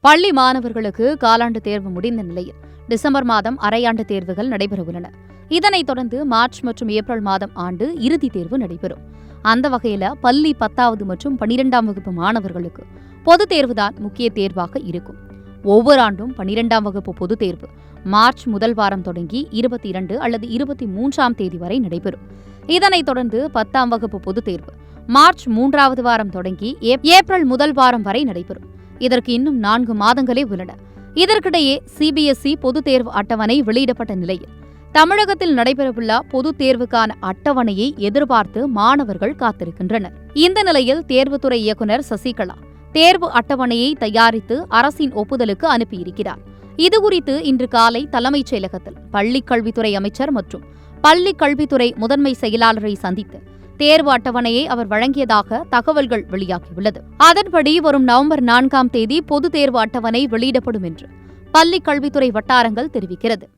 பள்ளி மாணவர்களுக்கு காலாண்டு தேர்வு முடிந்த நிலையில் டிசம்பர் மாதம் அரையாண்டு தேர்வுகள் நடைபெறவுள்ளன. இதனைத் தொடர்ந்து மார்ச் மற்றும் ஏப்ரல் மாதம் ஆண்டு இறுதித் தேர்வு நடைபெறும். அந்த வகையில் பள்ளி 10வது மற்றும் 12ஆம் வகுப்பு மாணவர்களுக்கு பொதுத் தேர்வுதான் முக்கிய தேர்வாக இருக்கும். ஒவ்வொரு ஆண்டும் 12ஆம் வகுப்பு பொதுத் தேர்வு மார்ச் முதல் வாரம் தொடங்கி 22 அல்லது 23ஆம் தேதி வரை நடைபெறும். இதனைத் தொடர்ந்து 10ஆம் வகுப்பு பொதுத் தேர்வு மார்ச் 3வது வாரம் தொடங்கி ஏப்ரல் முதல் வாரம் வரை நடைபெறும். இதற்கு இன்னும் 4 மாதங்களே உள்ளன. இதற்கிடையே சிபிஎஸ்இ பொதுத் தேர்வு அட்டவணை வெளியிடப்பட்ட நிலையில் தமிழகத்தில் நடைபெறவுள்ள பொதுத் தேர்வுக்கான அட்டவணையை எதிர்பார்த்து மாணவர்கள் காத்திருக்கின்றனர். இந்த நிலையில் தேர்வுத்துறை இயக்குநர் சசிகலா தேர்வு அட்டவணையை தயாரித்து அரசின் ஒப்புதலுக்கு அனுப்பியிருக்கிறார். இதுகுறித்து இன்று காலை தலைமைச் செயலகத்தில் பள்ளிக் கல்வித்துறை அமைச்சர் மற்றும் பள்ளிக் கல்வித்துறை முதன்மை செயலாளரை சந்தித்து தேர்வு அட்டவணையை அவர் வழங்கியதாக தகவல்கள் வெளியாகியுள்ளது. அதன்படி வரும் நவம்பர் 4ஆம் தேதி பொதுத் தேர்வு அட்டவணை வெளியிடப்படும் என்று பள்ளிக் கல்வித்துறை வட்டாரங்கள் தெரிவிக்கிறது.